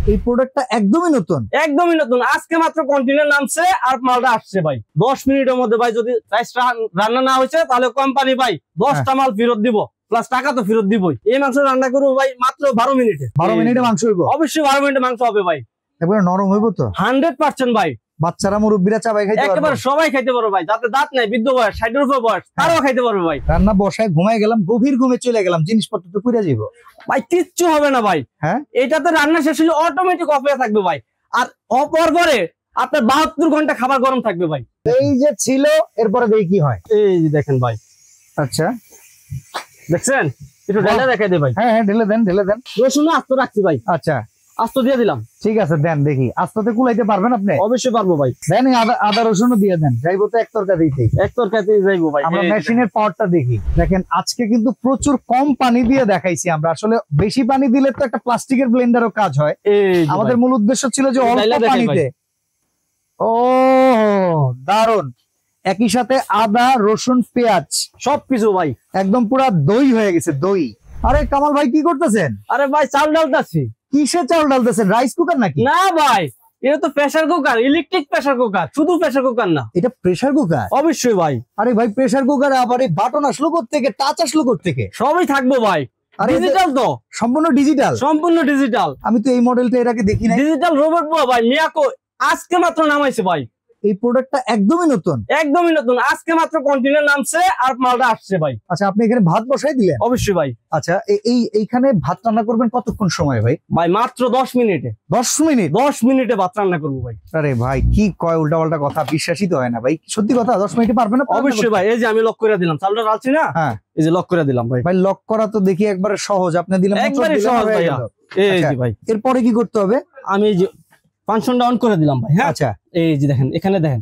এই প্রোডাক্টটা একদমই নতুন আজকে মাত্র কন্টেইনার নামছে আর মালটা আসছে ভাই 10 মিনিটের মধ্যে ভাই যদি রাইস রান্না না হয়েছে তাহলে কোম্পানি ভাই 10টা মাল ফেরত দিব প্লাস টাকা তো ফেরত দিবই। এই মাংস রান্না করবো ভাই মাত্র 12 মিনিটে। 12 মিনিটে মাংস হইব? অবশ্যই 12 মিনিটে মাংস হবে ভাই। একেবারে নরম হইব তো? 100% ভাই। বাচ্চারা মুরব্বিরা চাবাই খাইতে পারবে? একেবারে সবাই খাইতে পারবে ভাই, যাতে দাঁত নাই, বৃদ্ধ বয়স 60 এর উপর বয়স তারাও খাইতে পারবে ভাই। রান্না বসায় ঘুমায় গেলাম, গভীর ঘুমে চলে গেলাম, জিনিসপত্র তো পুড়ে যাইব ভাই, কিচ্ছু হবে না ভাই। হ্যাঁ, এটাতে রান্না শেষ হলে অটোমেটিক অফ হয়ে থাকবে ভাই, আর অপর পরে আপনার 72 ঘন্টা খাবার গরম থাকবে ভাই। এই যে ছিল, এরপরে দেখি কি হয়। এই যে দেখেন ভাই। আচ্ছা, দেখছেন? একটু ঢেলে দেখাই দে ভাই। হ্যাঁ, ঢেলে দেন। রসুন আস্ত রাখছি ভাই। আচ্ছা, আস্ত দিয়ে দিলাম। ঠিক আছে, দেন দেখি। আস্তাতে কুলাইতে পারবেন আপনি? অবশ্যই পারবো ভাই। দেন, আদা রসুনও দিয়ে দেন। যাইবো তো এক তরকারিতেই যাইবো ভাই। আমরা মেশিনের পাওয়ারটা দেখি। দেখেন, আজকে কিন্তু প্রচুর কম পানি দিয়ে দেখাইছি আমরা। আসলে বেশি পানি দিলে তো একটা প্লাস্টিকের ব্লেন্ডারও কাজ হয়। আমাদের মূল উদ্দেশ্য ছিল যে অল্প পানিতে। ও দারুন! একই সাথে আদা, রসুন, পেঁয়াজ সবকিছু ভাই একদম পুরা দই হয়ে গেছে, দই। আরে কামাল ভাই, কি করতেছেন? আরে ভাই, চাল ডালতাছি। কিসে চাল ডালতেছেন? রাইস কুকার নাকি? না ভাই, এটা তো pressure cooker, electric pressure cooker. শুধু প্রেসার কুকার না, এটা প্রেসার কুকার? অবশ্যই ভাই। আরে ভাই, প্রেসার কুকারে আবার এই বাটন আসলো কোত্থেকে, টাচ আসলো কোত্থেকে? সবই থাকবো ভাই। ডিজিটাল তো, সম্পূর্ণ ডিজিটাল। আমি তো এই মডেলটা এর আগে দেখি নাই। ডিজিটাল রোবট ভাই, মিয়াকো আজকে মাত্র নামাইছে ভাই। এই প্রোডাক্টটা একদমই নতুন আজকে মাত্র কন্টেইনার নামছে আর মালটা আসছে ভাই। আচ্ছা, আপনি এখানে ভাত বসাই দিলেন? অবশ্যই ভাই। আচ্ছা, এইখানে ভাত রান্না করবেন কতক্ষণ সময় ভাই? ভাই মাত্র 10 মিনিটে। 10 মিনিটে ভাত রান্না করবো ভাই। আরে ভাই, কি কয় উল্টাপাল্টা কথা, বিশ্বাসই তো হয় না ভাই। সত্যি কথা, 10 মিনিটে পারবেন না? অবশ্যই ভাই। এই যে আমি লক করে দিলাম, চালটা রাখছি না। হ্যাঁ, এই যে লক করে দিলাম ভাই। ভাই, লক করা তো দেখি একবারে সহজ। আপনি দিলেন একবারে সহজ ভাই। এই যে ভাই, এরপরে কি করতে হবে? আমি এই যে ফাংশনটা অন করে দিলাম ভাই। হ্যাঁ, আচ্ছা, এই যে দেখেন, এখানে দেখেন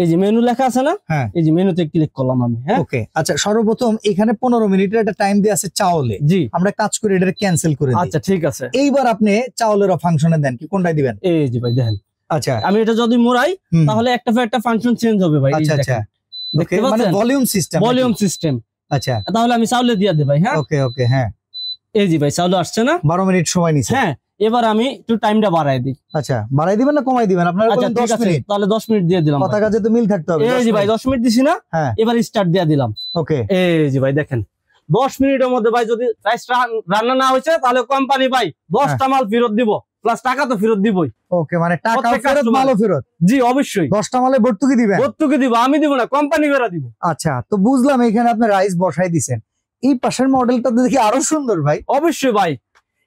এই যে মেনু লেখা আছে না? হ্যাঁ, এই যে মেনুতে ক্লিক করলাম আমি। হ্যাঁ, ওকে। আচ্ছা, সর্বপ্রথম এখানে 15 মিনিটের একটা টাইম দিয়ে আছে চাওলে। জি, আমরা কাজ করে এটা ক্যান্সেল করে দিই। আচ্ছা, ঠিক আছে। এইবার আপনি চাওলের ফাংশনে দেন, কি কোনটাই দিবেন? এই যে ভাই দেখেন। আচ্ছা, আমি এটা যদি মোড়াই তাহলে একটা ফাংশন চেঞ্জ হবে ভাই। আচ্ছা, দেখতে পাচ্ছেন? মানে ভলিউম সিস্টেম। আচ্ছা, তাহলে আমি চাউলে দিয়ে দেই ভাই। হ্যাঁ, ওকে, হ্যাঁ। এই যে ভাই, চাউলে আসছে না? 12 মিনিট সময় নিছে। হ্যাঁ, এবার আমি একটু টাইমটা বাড়াই দিই। আচ্ছা, বাড়াই দিবেন না কমাই দিবেন? আপনারা বলেন 10 মিনিট। তাহলে 10 মিনিট দিয়ে দিলাম। কথা কাজে তো মিল থাকতে হবে। এই যে ভাই, 10 মিনিট দিছি না? হ্যাঁ, এবার স্টার্ট দিয়ে দিলাম। ওকে। এই যে ভাই দেখেন, 10 মিনিটের মধ্যে ভাই যদি রাইস রান্না না হয়েছে তাহলে কোম্পানি ভাই 10টা মাল ফেরত দিব প্লাস টাকা তো ফেরত দিবই। ওকে, মানে টাকা ফেরত, মালও ফেরত? জি, অবশ্যই। 10টা মালে ভর্তুকি দিবেন? ভর্তুকি দিব, আমি দিব না, কোম্পানি বেরা দিব। আচ্ছা, তো বুঝলাম। এখানে আপনি রাইস বসাই দিবেন। এই পাশের মডেলটা দেখি আরো সুন্দর ভাই। অবশ্যই ভাই,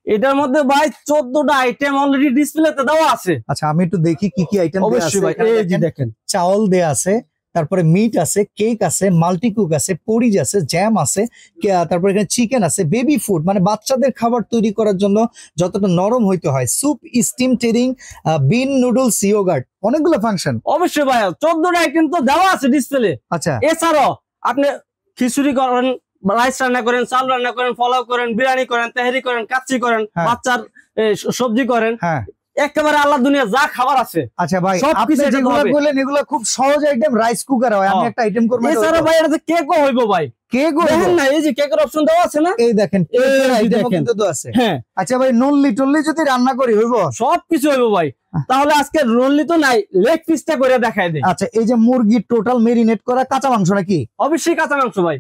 এটার মধ্যে ভাই 14টা আইটেম অলরেডি ডিসপ্লেতে দেওয়া আছে। আচ্ছা, আমি একটু দেখি কি আইটেম দেওয়া আছে। অবশ্যই ভাই, এই যে দেখেন, চাউল দেয়া আছে, তারপরে মিট আছে, কেক আছে, মাল্টিকুক আছে, পরিজ আছে, জ্যাম আছে, তারপরে এখানে চিকেন আছে, বেবি ফুড মানে বাচ্চাদের খাবার তৈরি করার জন্য যতটা নরম হইতে হয়, স্যুপ, স্টিম টেরিং, বিন নুডলস, ইয়োগার্ট, অনেকগুলো ফাংশন। অবশ্যই ভাই, 14টা আইটেম তো দেওয়া আছে ডিসপ্লে। আচ্ছা, এছাড়াও আপনি খিচুড়ি করেন, রাইস রান্না করেন, চাল রান্না করেন, পোলাও করেন, বিরিয়ানি করেন, তেহারি করেন, কাচ্চি করেন, বাচ্চার সবজি করেন, হ্যাঁ, একেবারে আল্লাহ দুনিয়া যা খাবার আছে। আচ্ছা ভাই, আপনি যেগুলো বললেন এগুলো খুব সহজ আইটেম, রাইস কুকার হয়। আমি একটা আইটেম করব। এছাড়া ভাই এটাতে কেকও হইব ভাই। কেক দেখেন না, এই যে কেকের অপশন দেওয়া আছে না? এই দেখেন, কেকের আইটেম কিন্তু তো আছে। হ্যাঁ, আচ্ছা ভাই, ননলি টনলি যদি রান্না করি হইব? সবকিছু হইব ভাই। তাহলে আজকে ননলি তো নাই, লেগ পিসটা করে দেখাই দেই। আচ্ছা, এই যে মুরগি টোটাল মেরিনেট করা কাঁচা মাংস নাকি? অবশ্যই কাঁচা মাংস ভাই।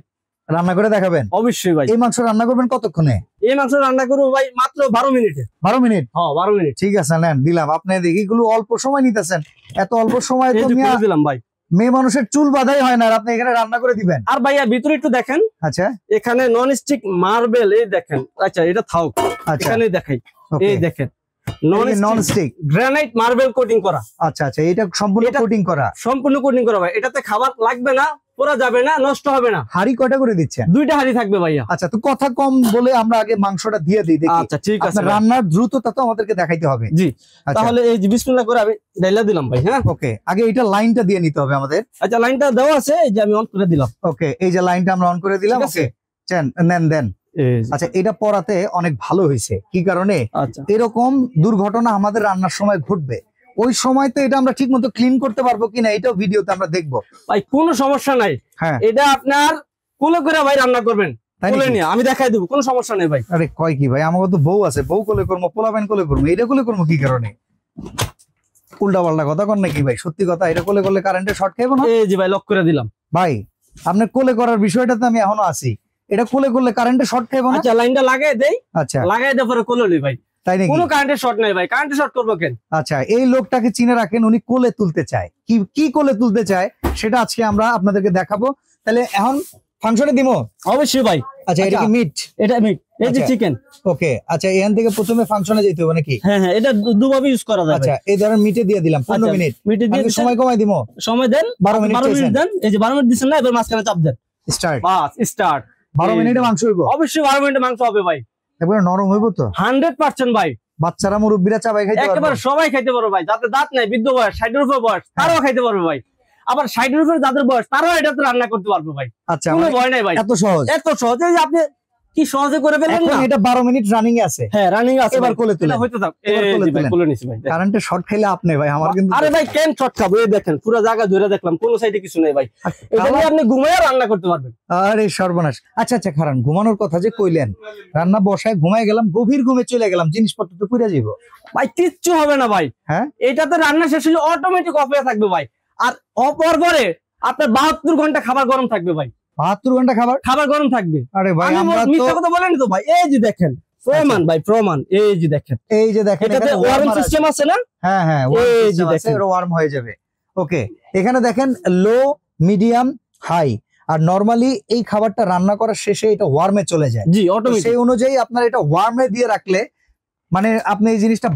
রান্না করে দেখাবেন? অবশ্যই ভাই। এই মাংস রান্না করবেন কতক্ষণে? এই মাংস রান্না করবো ভাই মাত্র 12 মিনিটে। 12 মিনিট? হ্যাঁ, 12 মিনিট। ঠিক আছে, নেন, দিলাম। আপনি দেখি এগুলো অল্প সময় নিতেছেন, এত অল্প সময় তো দিলাম ভাই। মেয়ে মানুষের চুল বাঁধাই হয় না, আর আপনি এখানে রান্না করে দিবেন। আর ভাইয়া ভিতরে একটু দেখেন। আচ্ছা, এখানে নন স্টিক মার্বেল, এই দেখেন। আচ্ছা, এটা থাক, এখানে দেখাই। এই দেখেন, non stick granite marble coating করা। আচ্ছা, এটা সম্পূর্ণ কোটিং করা? সম্পূর্ণ কোটিং করা ভাই। এটাতে খাবার লাগবে না, পোড়া যাবে না, নষ্ট হবে না। হাড়ি কয়টা করে দিচ্ছেন? 2টা হাড়ি থাকবে ভাইয়া। আচ্ছা, তো কথা কম বলে আমরা আগে মাংসটা দিয়ে দিই দেখি। আচ্ছা, ঠিক আছে। রান্নার দ্রুততা তো আমাদেরকে দেখাইতে হবে। জি, তাহলে এই যে বিসমিল্লাহ করে আমি ডাইলা দিলাম ভাই। হ্যাঁ, ওকে। আগে এটা লাইনটা দিয়ে নিতে হবে আমাদের। আচ্ছা, লাইনটা দেওয়া আছে, এই যে আমি অন করে দিলাম। ওকে, এই যে লাইনটা আমরা অন করে দিলাম। ওকে, দেন। আচ্ছা, এটা পড়াতে অনেক ভালো হয়েছে। কি কারণে? এরকম দুর্ঘটনা আমাদের রান্নার সময় ঘটবে, ওই সময় তো এটা আমরা ঠিক মতো ক্লিন করতে পারবো কিনা এটাও ভিডিওতে আমরা দেখবো। ভাই কোনো সমস্যা নাই। হ্যাঁ, এটা আপনার কোলে করে ভাই রান্না করবেন, কোলে নিয়ে আমি দেখাই দেবো, কোনো সমস্যা নেই ভাই। আরে কয় কি ভাই, আমাকে তো বউ আছে, বউ কোলে করবো, পোলাপাইন কোলে করবো, এটা কোলে করবো কি কারণে? উল্টা পাল্টা কথা কর নাকি ভাই? সত্যি কথা, এটা কোলে করলে কারেন্টের শর্ট খাইবো না? এই যে ভাই লক করে দিলাম ভাই। আপনার কোলে করার বিষয়টাতে আমি এখনো আছি, এটা কোলে করলে কারেন্টের শর্ট খাইবো না? আচ্ছা লাইনটা লাগাই দেই, আচ্ছা লাগাই দেওয়ার পরে কোলে নিই ভাই। তাই নাকি? কোনো কারেন্টের শর্ট নাই ভাই, কারেন্টের শর্ট করবো কেন? আচ্ছা, এই লোকটাকে চিনে রাখেন, উনি কোলে তুলতে চায়। কি কি কোলে তুলতে চায় সেটা আজকে আমরা আপনাদেরকে দেখাবো। তাহলে এখন ফাংশনে দিমো? অবশ্যই ভাই। আচ্ছা, এটা কি মিট? এটা মিট, এই যে চিকেন। ওকে, আচ্ছা, এখান থেকে প্রথমে ফাংশনে যেতে হবে নাকি? হ্যাঁ হ্যাঁ, এটা দুভাবে ইউজ করা যায়। আচ্ছা, এই ধরেন মিটে দিয়ে দিলাম 15 মিনিট। মিটে দিয়ে সময় কমাই দিমো? সময় দেন 12 মিনিট দেন। এই যে 12 মিনিট দিচ্ছেন না, এবার মাঝখানে চাপ দেন, স্টার্ট। বাস স্টার্ট। 12 মিনিটে মাংস হইব? অবশ্যই 12 মিনিটে মাংস হবে ভাই। এবারে নরম হইব তো? 100% ভাই। বাচ্চারা মুরব্বিরা চাবাই খাইতে পারবে? একেবারে সবাই খাইতে পারবে ভাই, যাতে দাঁত নাই, বৃদ্ধ বয়স, 60 এর উপর বয়স, তারাও খাইতে পারবে ভাই। আবার 60 এর উপর যাদের বয়স, তারাও এটাতে রান্না করতে পারবে ভাই। আচ্ছা, কোনো ভয় নাই ভাই, এত সহজ? এত সহজ যে আপনি কি সহজে করে ফেলেন না। এটা 12 মিনিট রানিং এ আছে? হ্যাঁ রানিং আছে। এবার কোলে তুলে হইতে থাক। এই যে ভাই কোলে নিছি ভাই। কারেন্টের শর্ট খাইলে আপনি ভাই, আমার কিন্তু। আরে ভাই কেন শর্ট খাবো? এই দেখেন পুরো জায়গা ধরে দেখলাম, কোন সাইডে কিছু নেই ভাই। এটা নিয়ে আপনি ঘুমায় রান্না করতে পারবেন। আরে সর্বনাশ। আচ্ছা আচ্ছা, কারণ ঘুমানোর কথা যে কইলেন, রান্না বসায় ঘুমায় গেলাম, গভীর ঘুমে চলে গেলাম, জিনিসপত্র তো পুড়ে যাইব ভাই। কিচ্ছু হবে না ভাই। হ্যাঁ, এটাতে রান্না শেষ হলে অটোমেটিক অফ হয়ে থাকবে ভাই। আর অপর পরে আপনার 72 ঘন্টা খাবার গরম থাকবে ভাই। 72 ঘন্টা খাবার গরম থাকবে। আরে ভাই, আমি আমরা মিথ্যা তো কথা বলেনি তো ভাই। এই যে দেখেন প্রমাণ ভাই, প্রমাণ। এই যে দেখেন, এই যে দেখেন, এটাতে ওয়ার্ম সিস্টেম আছে না? হ্যাঁ হ্যাঁ, এই যে দেখেন ওয়ার্ম হয়ে যাবে। ওকে, এখানে দেখেন লো, মিডিয়াম, হাই। আর নরমালি এই খাবারটা রান্না করার শেষে এটা ওয়ার্মে চলে যায়। জি, অটোমেটিক। সেই অনুযায়ী আপনার এটা ওয়ার্মে দিয়ে রাখলে মানে আপনি এই জিনিসটা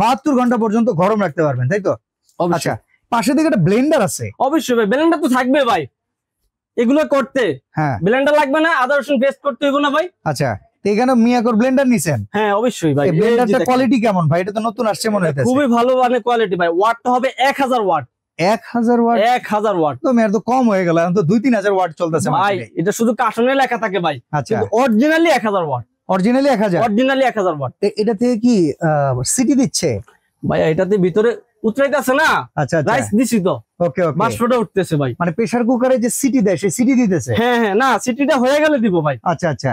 72 ঘন্টা পর্যন্ত গরম রাখতে পারবেন, তাই তো? আচ্ছা, পাশে দিকে একটা ব্লেন্ডার আছে? অবশ্যই ভাই, ব্লেন্ডার তো থাকবে ভাই। এগুলো করতে হ্যাঁ, ব্লেন্ডার লাগবে না, আদা রসুন পেস্ট করতে হবে না ভাই। আচ্ছা, এখানে মিয়াকোর ব্লেন্ডার নিছেন? হ্যাঁ অবশ্যই ভাই। এই ব্লেন্ডারটার কোয়ালিটি কেমন ভাই? এটা তো নতুন আসছে মনে হচ্ছে। খুবই ভালো মানে কোয়ালিটি ভাই। ওয়াটটা হবে 1000 ওয়াট। 1000 ওয়াট? 1000 ওয়াট তো মেয়ের তো কম হয়ে গেল, এখন তো 2-3000 ওয়াট চলতেছে ভাই। এটা শুধু কার্টুনে লেখা থাকে ভাই। আচ্ছা, originally 1000 watt. Originally 1000? Originally 1000 watt. এটা থেকে কি সিটি দিচ্ছে ভাই? এটাতে ভিতরে উতরাইতেছে না। আচ্ছা, রাইস দিছি তো। ওকে ওকে, বাষ্পটা উঠতেছে ভাই। মানে প্রেসার কুকারে যে সিটি দেয় সেই সিটি দিতেছে? হ্যাঁ হ্যাঁ, না সিটিটা হয়ে গেলে দিব ভাই। আচ্ছা আচ্ছা,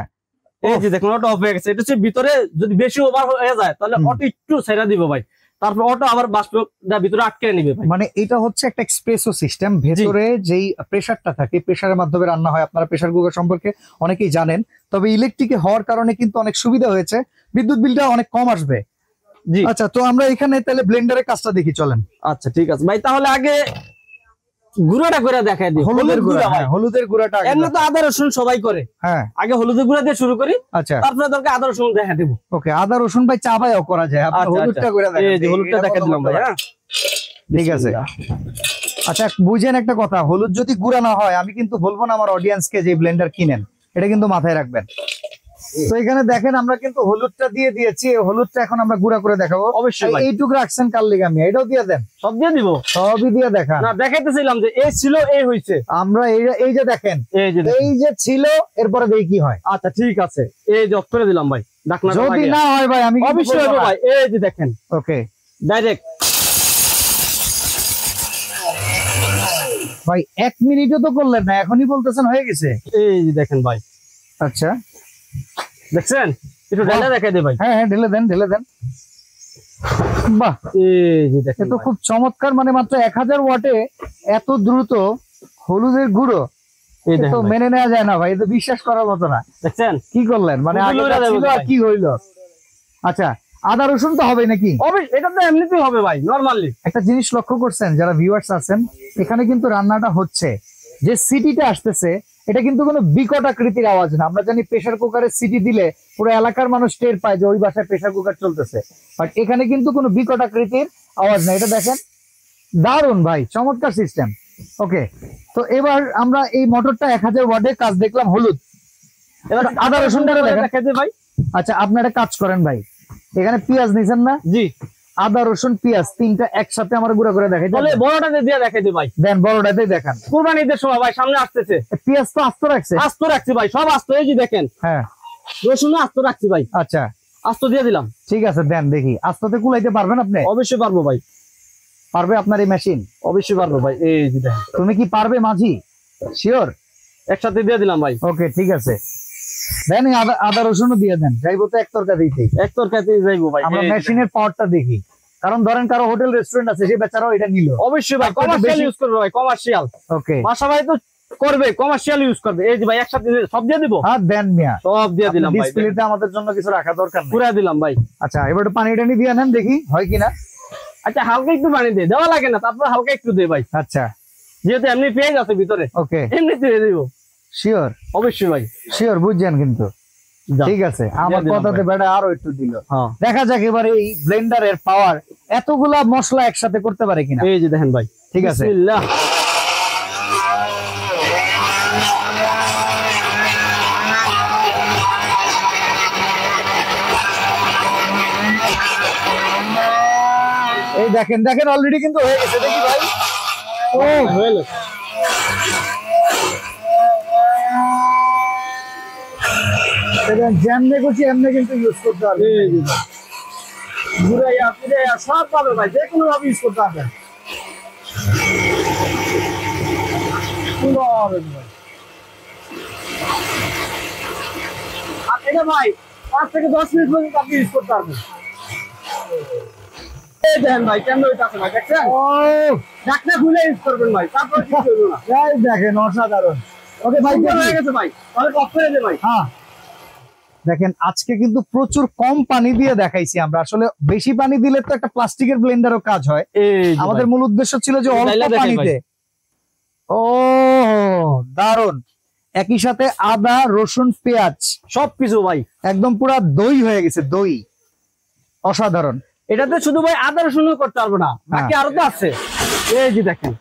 এই যে দেখুন অটো অফ হয়ে গেছে। এটা হচ্ছে ভিতরে যদি বেশি ওভার হয়ে যায় তাহলে অটো একটু ছেড়ে দিব ভাই, তারপর অটো আবার বাষ্পটা ভিতরে আটকে নিবে ভাই। মানে এটা হচ্ছে একটা এক্সপ্রেসো সিস্টেম, ভেতরে যেই প্রেসারটা থাকে প্রেসারের মাধ্যমে রান্না হয়। আপনারা প্রেসার কুকার সম্পর্কে অনেকেই জানেন, তবে ইলেকট্রিকে হওয়ার কারণে কিন্তু অনেক সুবিধা হয়েছে, বিদ্যুৎ বিলটা অনেক কম আসবে। জি আচ্ছা, তো আমরা এখানে তাহলে ব্লেন্ডারের কাজটা দেখি, চলেন। আচ্ছা ঠিক আছে ভাই, তাহলে আগে গুঁড়াটা করে দেখাই দিই। হলুদের গুঁড়া? হ্যাঁ, হলুদের গুঁড়াটা আগে। এমনি তো আদা রসুন সবাই করে, হ্যাঁ, আগে হলুদের গুঁড়া দিয়ে শুরু করি, আচ্ছা, তারপরে দরকার আদা রসুন দেখা দেবো। ওকে, আদা রসুন ভাই চাবাইও করা যায়, আপনি হলুদটা করে দেখেন। এই যে হলুদটা দেখা দিলাম ভাই। হ্যাঁ ঠিক আছে। আচ্ছা, বুঝেন একটা কথা, হলুদ যদি গুঁড়া না হয় আমি কিন্তু বলবো না আমার অডিয়েন্সকে যে ব্লেন্ডার কিনেন, এটা কিন্তু মাথায় রাখবেন। তো এখানে দেখেন আমরা কিন্তু হলুদটা দিয়ে দিয়েছি, হলুদটা এখন আমরা গুঁড়া করে দেখাবো। অবশ্যই ভাই। এইটুকু রাখছেন কার লিগে? আমি এটাও দিয়ে দেন? সব দিয়ে দিব, সবই দিয়ে দেখান না দেখাইতেছিলাম যে এই ছিল এই হইছে। আমরা এই যে দেখেন, এই যে ছিল, এরপরে দেখি কি হয়। আচ্ছা ঠিক আছে, এই যে অফ করে দিলাম ভাই। ঢাকনাটা যদি লাগিয়ে। না হয় ভাই আমি অবশ্যই হবে ভাই। এই যে দেখেন, ওকে ডাইরেক্ট ভাই 1 মিনিটও তো করলেন না, এখনই বলতেছেন হয়ে গেছে। এই যে দেখেন ভাই। আচ্ছা, দেখছেন? একটু ঢেলে দেখাই দে ভাই। হ্যাঁ হ্যাঁ, ঢেলে দেন ঢেলে দেন। বাহ, এই যে দেখেন, এ তো খুব চমৎকার। মানে মাত্র 1000 ওয়াটে এত দ্রুত হলুদের গুঁড়ো, এই এ তো দেখেন ভাই। মেনে নেওয়া যায় না ভাই, এ তো বিশ্বাস করার মতো না। দেখছেন? কি করলেন মানে? খুবই আগে লইরা যা দেবো ছিল আর ভাই। কি হইলো? আচ্ছা, আদা রসুন তো হবে নাকি? এটা তো এমনিতেই হবে ভাই, নরমালি। একটা জিনিস লক্ষ্য করছেন যারা ভিউয়ার্স আছেন, এখানে কিন্তু রান্নাটা হচ্ছে, যে সিটিটা আসতেছে এটা কিন্তু কোনো বিকট আকৃতির আওয়াজ না। আমরা জানি প্রেসার কুকারে সিটি দিলে পুরো এলাকার মানুষ টের পায় যে ওই বাসায় প্রেসার কুকার চলতেছে, বাট এখানে কিন্তু কোনো বিকট আকৃতির আওয়াজ না। এটা দেখেন, দারুন ভাই, চমৎকার সিস্টেম। ওকে, তো এবার আমরা এই মোটরটা 1000 ওয়াটে কাজ দেখলাম হলুদ। এবার আদা রসুনটা দেখাই দে ভাই। আচ্ছা, আপনারা কাজ করেন ভাই, এখানে পেঁয়াজ নিছেন না? জি, আদা রসুন পেঁয়াজ তিনটা একসাথে আমার গুঁড়া করে দেখাই। তাহলে বড়টা দিয়ে দেখাই দে ভাই। দেন, বড়টাতেই দেখান। কুরবানিদের সময় ভাই সামনে আসতেছে। পেঁয়াজ তো আস্ত রাখছে? আস্ত রাখছি ভাই, সব আস্ত। এই যে দেখেন, হ্যাঁ, রসুন আস্ত রাখছি ভাই। আচ্ছা আস্ত দিয়ে দিলাম। ঠিক আছে, দেন দেখি। আস্তে কুলাইতে পারবেন আপনি? অবশ্যই পারবো ভাই। পারবে আপনার এই মেশিন? অবশ্যই পারবো ভাই। এই যে দেখেন। তুমি কি পারবে মাঝি? শিওর? একসাথে দিয়ে দিলাম ভাই। ওকে, ঠিক আছে। দেন আদা রসুনও দিয়ে দেন, যাইবো তো এক তরকারিতেই, এক তরকারিতেই যাইবো ভাই। আমরা মেশিনের পাওয়ারটা দেখি, কারণ ধরেন কারো হোটেল রেস্টুরেন্ট আছে, সেই বেচারাও এটা নিল। অবশ্যই ভাই কমার্শিয়াল ইউজ করবে ভাই, কমার্শিয়াল। ওকে, বাসা ভাই তো করবে, কমার্শিয়াল ইউজ করবে। এই যে ভাই একসাথে সব দিয়ে দিব। হ্যাঁ দেন মিয়া, সব দিয়ে দিলাম ভাই। ডিসপ্লেতে আমাদের জন্য কিছু রাখা দরকার নেই, পুরা দিলাম ভাই। আচ্ছা এবার একটু পানি টানি দিয়ে নেন দেখি হয় কিনা। আচ্ছা হালকা একটু পানি দিয়ে দেওয়া লাগে না, তারপর হালকা একটু দে ভাই, আচ্ছা যেহেতু এমনি পেঁয়াজ আছে ভিতরে। ওকে, এমনি দিয়ে দিব। শিওর? অবশ্যই ভাই, শিওর, বুঝছেন কিন্তু। ঠিক আছে, আমার কথাতে বেড়া আরো একটু দিল। দেখা যাক এবারে এই ব্লেন্ডারের পাওয়ার এতগুলা মশলা একসাথে করতে পারে কিনা। এই যে দেখেন ভাই, ঠিক আছে। বিসমিল্লাহ। এই দেখেন দেখেন অলরেডি কিন্তু হয়ে গেছে, দেখি ভাই। ও হলো এটা যেমনে করছি এমনি কিন্তু ইউজ করতে হবে, ঘুরাইয়া ফিরাইয়া সব পাবে ভাই, যে কোনো ভাবে ইউজ করতে পারবেন। আর এটা ভাই 5 থেকে 10 মিনিট পর্যন্ত আপনি ইউজ করতে পারবেন। এই দেখেন ভাই কেমন হইতাছে ভাই, দেখছেন? ও ঢাকনা খুলে ইউজ করবেন ভাই, তারপর কিছু হইব না। এই দেখেন অসাধারণ। ওকে ভাই হয়ে গেছে ভাই, তাহলে অফ করে দে ভাই। হ্যাঁ দেখেন আজকে কিন্তু প্রচুর কম পানি দিয়ে দেখাইছি আমরা, আসলে বেশি পানি দিলে তো একটা প্লাস্টিকের ব্লেন্ডারও কাজ হয়। আমাদের মূল উদ্দেশ্য ছিল যে অল্প পানিতে। ও দারুন, একই সাথে আদা রসুন পেঁয়াজ সবকিছু ভাই একদম পুরা দই হয়ে গেছে, দই অসাধারণ। এটাতে শুধু ভাই আদা রসুন করতে পারবো না, বাকি আরো তো আছে। এই যে দেখেন,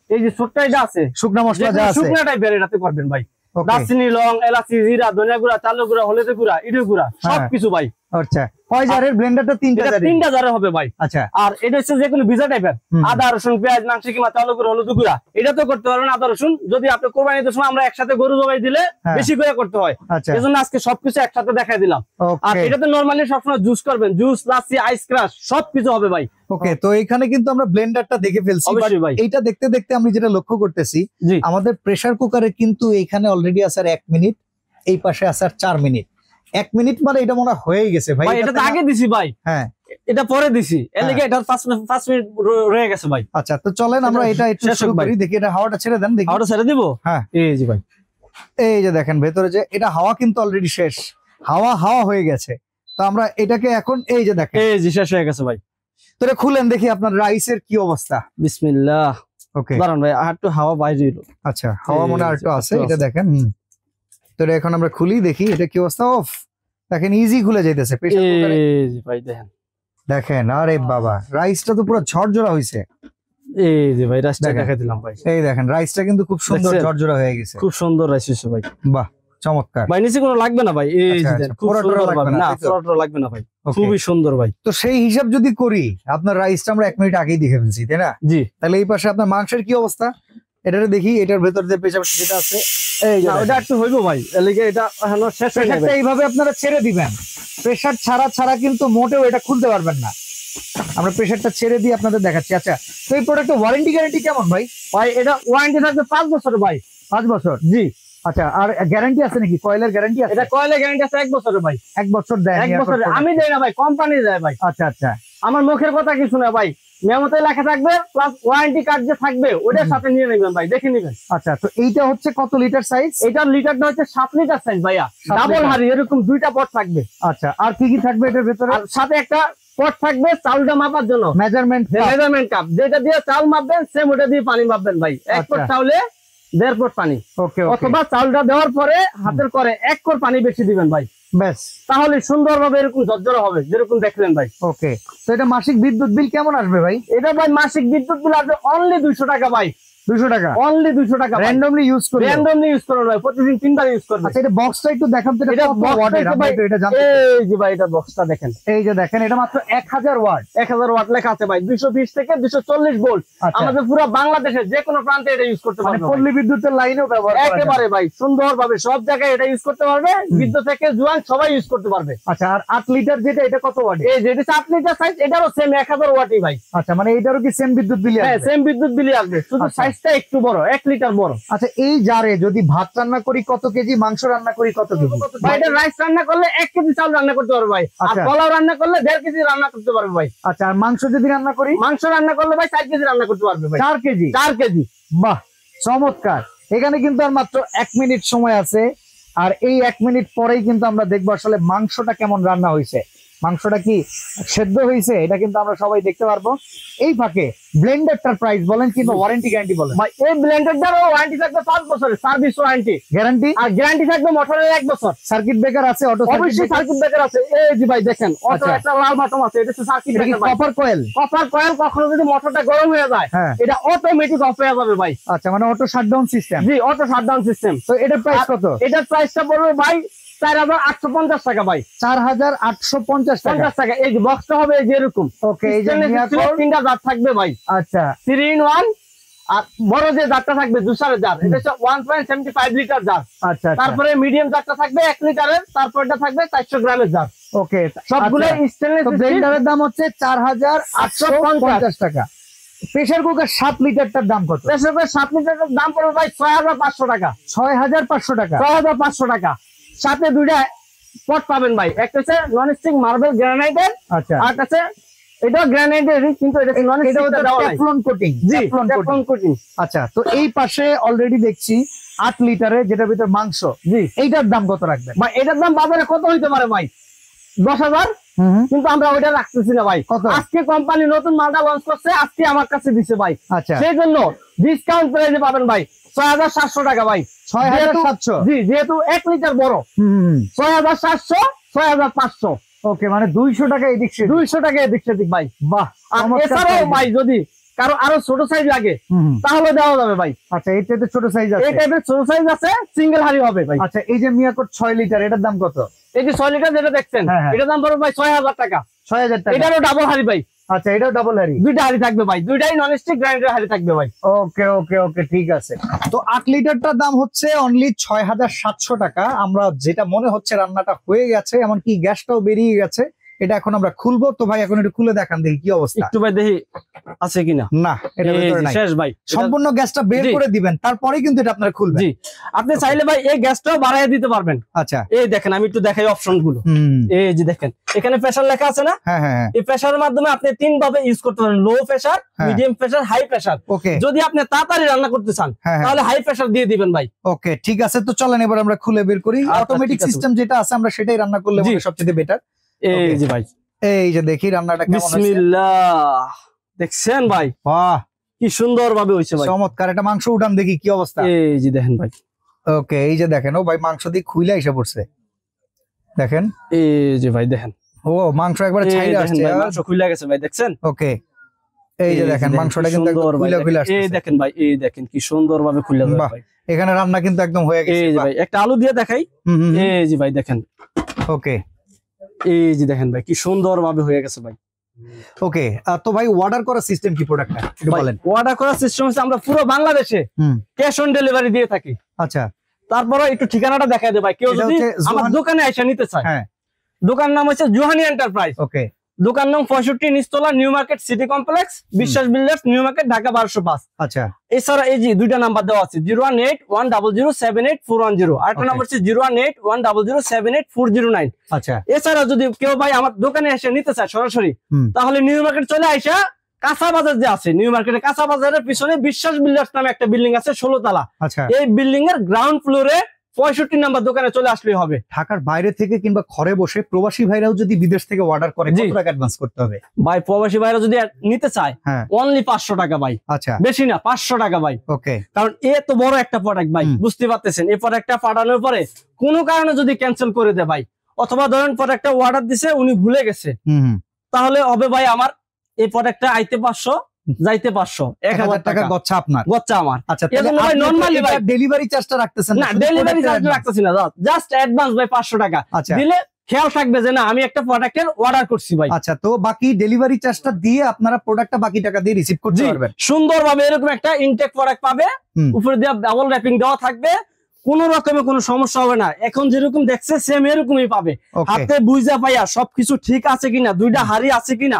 এই যে ছোট্ট এটা আছে শুকনা মশলা যা আছে, শুকনা টাইপের এটাতে করবেন ভাই। দারচিনি, লং, এলাচি, জিরা, ধনিয়া গুঁড়া, চালের গুঁড়া, হলুদের গুঁড়া, ইটের গুঁড়া, সবকিছু ভাই। আচ্ছা কয় জারের ব্লেন্ডারটা? 3টা জারে হবে ভাই। আচ্ছা, আর এটা হচ্ছে যে কোনো ভিজা টাইপের, আদা রসুন পেঁয়াজ মাংস কিংবা চালের গুঁড়া, হলুদ গুঁড়া, এটা তো করতে পারবেন আদা রসুন। যদি আপনি কোরবানির সময় আমরা একসাথে গরু জবাই দিলে বেশি করে করতে হয়, এজন্য আজকে সবকিছু একসাথে দেখাই দিলাম। আর এটাতে নরমালি সবসময় জুস করবেন, জুস, লাসি, আইস ক্রাশ সবকিছু হবে ভাই। ওকে, তো এখানে কিন্তু আমরা ব্লেন্ডারটা দেখে ফেলছি। এইটা দেখতে দেখতে আমি যেটা লক্ষ্য করতেছি, আমাদের প্রেসার কুকারে কিন্তু এখানে অলরেডি আছে 1 মিনিট, এই পাশে আছে 4 মিনিট। 1 মিনিট মানে এটা মনে হয়ে গেছে ভাই। এটা তো আগে দিছি ভাই, হ্যাঁ এটা পরে দিছি, এর লাগি এটা 5 মিনিট রয়ে গেছে ভাই। আচ্ছা তো চলেন আমরা এটা একটু শুরু করি, দেখি এটা হাওয়াটা ছেড়ে দেন, দেখি হাওয়াটা ছেড়ে দিব। হ্যাঁ এই যে ভাই, এই যে দেখেন ভেতরে যে এটা হাওয়া কিন্তু অলরেডি শেষ, হাওয়া হয়ে গেছে। তো আমরা এটাকে এখন এই যে দেখেন, এই যে শেষ হয়ে গেছে ভাই। তো এটা খুলেন দেখি আপনার রাইসের কি অবস্থা। বিসমিল্লাহ। ওকে দাঁড়ান ভাই, আর একটু হাওয়া বাইরে হলো। আচ্ছা হাওয়া মনে আর একটু আছে, এটা দেখেন। তো এটা এখন আমরা খুলি দেখি এটা কি অবস্থা। অফ দেখেন ইজি খুলে যাইতেছে প্রেসার কুকারে। এই যে ভাই দেখেন, দেখেন আরে বাবা রাইসটা তো পুরো ঝরঝরা হইছে। এই যে ভাই রাইসটা দেখাই দিলাম ভাই, এই দেখেন রাইসটা কিন্তু খুব সুন্দর ঝরঝরা হয়ে গেছে, খুব সুন্দর রাইস হইছে ভাই। বাহ চমৎকার ভাই, নিচে কোনো লাগবে না ভাই। এই যে দেন খুব সুন্দর লাগবে না, পুরোটা লাগবে না ভাই, খুবই সুন্দর ভাই। তো সেই হিসাব যদি করি আপনার রাইসটা আমরা 1 মিনিট আগেই দেখে ফেলছি, তাই না? জি। তাহলে এই পাশে আপনার মাংসের কি অবস্থা এটারে দেখি, এটার ভেতর যে পেঁচা যেটা আছে এই যে ওটা একটু হইবো ভাই, এলিগে এটা এখনো শেষ হয়ে যাবে। এইভাবে আপনারা ছেড়ে দিবেন, প্রেসার ছাড়া কিন্তু মোটেও এটা খুলতে পারবেন না। আমরা প্রেসারটা ছেড়ে দিয়ে আপনাদের দেখাচ্ছি। আচ্ছা তো এই প্রোডাক্টের ওয়ারেন্টি গ্যারান্টি কেমন ভাই? ভাই এটা ওয়ারেন্টি থাকবে 5 বছর ভাই। 5 বছর? জি। আচ্ছা আর গ্যারান্টি আছে নাকি? কয়েলের গ্যারান্টি আছে? এটা কয়েলের গ্যারান্টি আছে 1 বছরের ভাই। 1 বছর দেয়? 1 বছর আমি দেই না ভাই, কোম্পানি দেয় ভাই। আচ্ছা আচ্ছা, আমার মুখের কথা কিছু না ভাই, মেমোতে লেখা থাকবে প্লাস ওয়ারেন্টি কার্ড যে থাকবে ওটার সাথে নিয়ে নেবেন ভাই, দেখে নেবেন। আচ্ছা তো এইটা হচ্ছে কত লিটার সাইজ? এটার লিটারটা হচ্ছে 7 লিটার সাইজ ভাইয়া, ডাবল হাড়ি, এরকম 2টা পট থাকবে। আচ্ছা আর কি কি থাকবে এটার ভেতরে? আর সাথে একটা পট থাকবে চাউলটা মাপার জন্য, মেজারমেন্ট কাপ, যেটা দিয়ে চাউল মাপবেন সেম ওটা দিয়ে পানি মাপবেন ভাই। 1 পট চাউলে 1.5 পট পানি, অথবা চাউলটা দেওয়ার পরে হাতের করে 1 পট পানি বেশি দিবেন ভাই, ব্যাস। তাহলে সুন্দরভাবে এরকম ঝরঝরা হবে যেরকম দেখলেন ভাই। ওকে, তো এটা মাসিক বিদ্যুৎ বিল কেমন আসবে ভাই? এটা ভাই মাসিক বিদ্যুৎ বিল আসবে অনলি 200 টাকা ভাই। 200 টাকা অনলি, 200 টাকা র্যান্ডমলি ইউজ করবেন, র্যান্ডমলি ইউজ করবেন ভাই, প্রতিদিন 3বার ইউজ করবেন। আচ্ছা এটা বক্সটা একটু দেখান তো, এটা কত ওয়াটের ভাই? এটা জানতে, এই যে ভাই এটা বক্সটা দেখেন, এই যে দেখেন এটা মাত্র 1000 ওয়াট, 1000 ওয়াট লেখা আছে ভাই, 220 থেকে 240 ভোল্ট। আমাদের পুরো বাংলাদেশে যে কোনো প্রান্তে এটা ইউজ করতে পারবে, পল্লী বিদ্যুতের লাইনেও ব্যবহার করা যাবে একেবারে ভাই, সুন্দরভাবে সব জায়গায় এটা ইউজ করতে পারবে, বৃদ্ধ থেকে জোয়ান সবাই ইউজ করতে পারবে। আচ্ছা আর 8 লিটার যেটা, এটা কত ওয়াট? এই যে এটা 8 লিটার সাইজ, এটারও সেম 1000 ওয়াটই ভাই। আচ্ছা মানে এটারও কি সেম বিদ্যুৎ বিল আসবে? হ্যাঁ সেম বিদ্যুৎ বিল আসবে, শুধু সাইজ সাইজটা একটু বড়, 1 লিটার বড়। আচ্ছা, এই জারে যদি ভাত রান্না করি কত কেজি, মাংস রান্না করি কত কেজি? ভাই এটা রাইস রান্না করলে 1 কেজি চাল রান্না করতে পারবে ভাই, আর পোলাও রান্না করলে 1.5 কেজি রান্না করতে পারবে ভাই। আচ্ছা, আর মাংস যদি রান্না করি? মাংস রান্না করলে ভাই 4 কেজি রান্না করতে পারবে ভাই। 4 কেজি? 4 কেজি। বাহ, চমৎকার। এখানে কিন্তু আর মাত্র 1 মিনিট সময় আছে, আর এই 1 মিনিট পরেই কিন্তু আমরা দেখবো আসলে মাংসটা কেমন রান্না হয়েছে, মাংসটা কি সেদ্ধ হয়েছে, এটা কিন্তু আমরা সবাই দেখতে পারবো। এই ফাঁকে ব্লেন্ডারটার প্রাইস বলেন কিংবা ওয়ারেন্টি গ্যারান্টি বলেন। ভাই এই ব্লেন্ডারটারও ওয়ারেন্টি থাকবে 5 বছরের সার্ভিস ওয়ারেন্টি গ্যারান্টি, আর গ্যারান্টি থাকবে মোটরের 1 বছর। সার্কিট ব্রেকার আছে? অটো অবশ্যই সার্কিট ব্রেকার আছে। এই যে ভাই দেখেন অটো একটা লাল বাটন আছে, এটা হচ্ছে সার্কিট ব্রেকার ভাই। Copper coil? কপার কয়েল কখনো যদি মোটরটা গরম হয়ে যায় এটা অটোমেটিক অফ হয়ে যাবে ভাই। আচ্ছা, মানে অটো শাটডাউন সিস্টেম? জি, অটো শাটডাউন সিস্টেম। তো এটার প্রাইস কত? এটার প্রাইসটা পড়বে ভাই 4850 টাকা ভাই। 4850 টাকা। এই যে বক্সটা হবে এই যে এরকম। ওকে, এই যে তিনটা জার থাকবে ভাই। আচ্ছা, 3 in 1। আর বড় যে জারটা থাকবে জুসারের জার, এটা হচ্ছে 1.75 লিটার জার। আচ্ছা, তারপরে মিডিয়াম জারটা থাকবে 1 লিটারের, তারপরটা থাকবে 400 গ্রামের জার। ওকে, সবগুলো স্টেনলেস স্টিল। ব্লেন্ডারের দাম হচ্ছে 4850 টাকা। প্রেসার কুকার 7 লিটারটার দাম কত? প্রেসার কুকার 7 লিটারের দাম পড়বে ভাই 6500 টাকা। 6500 টাকা? 6500 টাকা। সাথে দুইটা পট পাবেন ভাই, একটা হচ্ছে নন স্টিক মার্বেল গ্রানাইটের, আচ্ছা, আর কাছে এটাও গ্রানাইটেরই কিন্তু এটা নন স্টিক টেফলন কোটিং। জি, টেফলন কোটিং। আচ্ছা, তো এই পাশে অলরেডি দেখছি 8 লিটারে, যেটার ভিতর মাংস। জি, এইটার দাম কত রাখবেন ভাই? এটার দাম বাজারে কত হইতে পারে ভাই? 10,000। কিন্তু আমরা ওইটা রাখতেছি না ভাই। আজকে কোম্পানি নতুন মালটা লঞ্চ করছে, আজকে আমার কাছে দিছে ভাই। আচ্ছা, সেই জন্য ডিসকাউন্ট প্রাইসে পাবেন ভাই 6700 টাকা ভাই। 6700? জি, যেহেতু 1 লিটার বড়। 6700, 6500। ওকে, মানে 200 টাকা এদিক সেদিক। 200 টাকা এদিক সেদিক ভাই। বাহ, আর এছাড়াও ভাই যদি কারো আরো ছোট সাইজ লাগে তাহলে দেওয়া যাবে ভাই। আচ্ছা, এই টাইপের ছোট সাইজ আছে? এই টাইপের ছোট সাইজ আছে, সিঙ্গেল হাড়ি হবে ভাই। আচ্ছা, এই যে মিয়াকোট 6 লিটার, এটার দাম কত? এই যে 6 লিটার যেটা দেখছেন এটার দাম পড়বে ভাই 6000 টাকা। 6000 টাকা? এটারও ডাবল হাড়ি ভাই। আচ্ছা, এটাও ডাবল হাড়ি? দুইটা হাড়ি থাকবে ভাই, দুইটাই নন স্টিক গ্রাইন্ডার হাড়ি থাকবে ভাই। ওকে ওকে ওকে, ঠিক আছে। তো 8 লিটারটার দাম হচ্ছে অনলি 6700 টাকা। আমরা যেটা মনে হচ্ছে রান্নাটা হয়ে গেছে, এমনকি গ্যাসটাও বেরিয়ে গেছে। এটা এখন আমরা খুলবো। তো ভাই এখন একটু খুলে দেখান দেখি কি অবস্থা। একটু ভাই দেখি আছে কিনা। না, এটা ভিতরে নাই। শেষ ভাই, সম্পূর্ণ গ্যাসটা বের করে দিবেন, তারপরে কিন্তু এটা আপনারা খুলবেন। জি, আপনি চাইলে ভাই এই গ্যাসটাও বাড়ায় দিতে পারবেন। আচ্ছা, এই দেখেন আমি একটু দেখাই অপশন গুলো। এই যে দেখেন এখানে প্রেসার লেখা আছে না? হ্যাঁ হ্যাঁ, এই প্রেসারের মাধ্যমে আপনি 3 ভাবে ইউজ করতে পারেন, low pressure, medium pressure, high pressure. Okay, যদি আপনি তাড়াতাড়ি রান্না করতে চান তাহলে হাই প্রেসার দিয়ে দিবেন ভাই। ওকে, ঠিক আছে। তো চলেন এবার আমরা খুলে বের করি। অটোমেটিক সিস্টেম যেটা আছে আমরা সেটাই রান্না করলে সবচেয়ে বেটার। এই যে ভাই, এই যে দেখি রান্নাটা কেমন হয়েছে। বিসমিল্লাহ, দেখছেন ভাই? বাহ, কি সুন্দর ভাবে হয়েছে ভাই। চমৎকার। এটা মাংস উঠান দেখি কি অবস্থা। এই যে দেখেন ভাই। ওকে, এই যে দেখেন, ও ভাই মাংস দিয়ে খুইলা এসে পড়ছে, দেখেন। এই যে ভাই দেখেন, ও মাংস একবারে ছাইরা আসছে, মাংস খুইলা গেছে ভাই, দেখছেন? ওকে, এই যে দেখেন মাংসটা কিন্তু একদম খুইলা আসছে। এই দেখেন ভাই, এই দেখেন কি সুন্দর ভাবে খুইলা যাবে ভাই। এখানে রান্না কিন্তু একদম হয়ে গেছে। এই যে ভাই একটা আলু দিয়ে দেখাই। এই যে ভাই দেখেন। ওকে, এই যে দেখেন ভাই কি সুন্দর ভাবে হয়ে গেছে ভাই। ওকে, তো ভাই অর্ডার করার সিস্টেম কি প্রোডাক্টটা একটু বলেন। অর্ডার করার সিস্টেম হচ্ছে আমরা পুরো বাংলাদেশে ক্যাশ অন ডেলিভারি দিয়ে থাকি। আচ্ছা, তারপরে একটু ঠিকানাটা দেখাই দে ভাই, কেউ যদি আমার দোকানে এসে নিতে চায়। হ্যাঁ, দোকান নাম হচ্ছে জুহানি এন্টারপ্রাইজ। ওকে, দোকান নং 65 নিচতলা, নিউ মার্কেট সিটি কমপ্লেক্স, বিশ্বাস বিল্ডার্স, নিউ মার্কেট, ঢাকা 1205। আচ্ছা, এছাড়া এই যে দুইটা নাম্বার দেওয়া আছে 01810078410, আর একটা নাম্বার হচ্ছে 01810078409। আচ্ছা, এছাড়া যদি কেউ ভাই আমার দোকানে এসে নিতে চায় সরাসরি, তাহলে নিউ মার্কেট চলে আইসা কাঁচা বাজার যে আছে, নিউ মার্কেটে কাঁচা বাজারের পিছনে বিশ্বাস বিল্ডার্স নামে একটা বিল্ডিং আছে 16 তলা। আচ্ছা, এই বিল্ডিং এর গ্রাউন্ড ফ্লোরে 65 নাম্বার দোকানে চলে আসলেই হবে। ঢাকার বাইরে থেকে কিংবা ঘরে বসে প্রবাসী ভাইরাও যদি বিদেশ থেকে অর্ডার করে কত টাকা অ্যাডভান্স করতে হবে ভাই? প্রবাসী ভাইরা যদি নিতে চায় অনলি 500 টাকা ভাই। আচ্ছা, বেশি না, 500 টাকা ভাই। ওকে, কারণ এত বড় একটা প্রোডাক্ট ভাই, বুঝতে পারতেছেন। এই প্রোডাক্টটা পাঠানোর পরে কোনো কারণে যদি ক্যান্সেল করে দেয় ভাই, অথবা ধরেন প্রোডাক্টটা অর্ডার দিছে উনি ভুলে গেছে, তাহলে হবে ভাই আমার এই প্রোডাক্টটা আইতে 500, যাইতে 500, 1000 টাকা গচ্ছা আপনার, গচ্ছা আমার। আচ্ছা, তাহলে ভাই নরমালি ভাই ডেলিভারি চার্জটা রাখতেছেন না? ডেলিভারি চার্জ রাখতেছি না, জাস্ট অ্যাডভান্স ভাই 500 টাকা দিলে খেয়াল থাকবে যে না আমি একটা প্রোডাক্টের অর্ডার করছি ভাই। আচ্ছা, তো বাকি ডেলিভারি চার্জটা দিয়ে আপনারা প্রোডাক্টটা বাকি টাকা দিয়ে রিসিভ করতে পারবেন। সুন্দরভাবে এরকম একটা ইনটেক প্রোডাক্ট পাবে, উপরে দিয়ে ডাবল র‍্যাপিং দেওয়া থাকবে, কোন রকমের কোনো সমস্যা হবে না। এখন যেরকম দেখছে সেম এরকমই পাবে। হাতে বুঝা পাইয়া সবকিছু ঠিক আছে কিনা, দুইটা হাড়ি আছে কিনা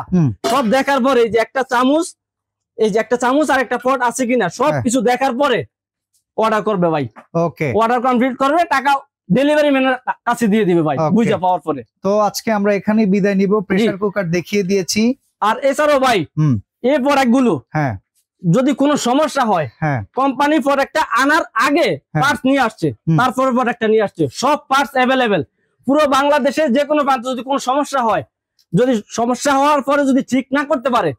সব দেখার পরে যে একটা চামচ এই যে একটা চামচ আর একটা পট আছে কিনা সবকিছু দেখার পরে অর্ডার করবে ভাই। ওকে, অর্ডার কমপ্লিট করবে, টাকা ডেলিভারি ম্যানের কাছে দিয়ে দিবে ভাই বুঝে পাওয়ার পরে। তো আজকে আমরা এখানেই বিদায় নিব, প্রেসার কুকার দেখিয়ে দিয়েছি। আর এছাড়াও ভাই এই প্রোডাক্ট গুলো যদি কোনো সমস্যা হয়, কোম্পানি প্রোডাক্টটা আনার আগে পার্টস নিয়ে আসছে, তারপরে প্রোডাক্টটা নিয়ে আসছে, সব পার্টস অ্যাভেলেবেল পুরো বাংলাদেশে। যে কোনো প্রান্তে যদি কোনো সমস্যা হয়, যদি সমস্যা হওয়ার পরে যদি ঠিক না করতে পারে,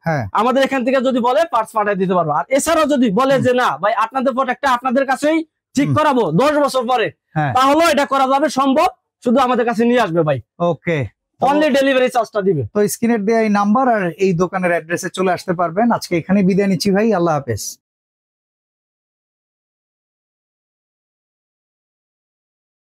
আমাদের এখান থেকে যদি বলে পার্টস পাঠিয়ে দিতে পারবো। আর এছাড়াও যদি বলে যে না ভাই আপনাদের প্রোডাক্টটা আপনাদের কাছেই ঠিক করাবো 10 বছর পরে, তাহলেও এটা করা যাবে, সম্ভব, শুধু আমাদের কাছে নিয়ে আসবে ভাই। ওকে, অনলি ডেলিভারি চার্জটা দিবে। তো স্ক্রিনের দেয়া এই নাম্বার আর এই দোকানের অ্যাড্রেসে চলে আসতে পারবেন। আজকে এখানে বিদায় নিচ্ছি ভাই, আল্লাহ হাফেজ।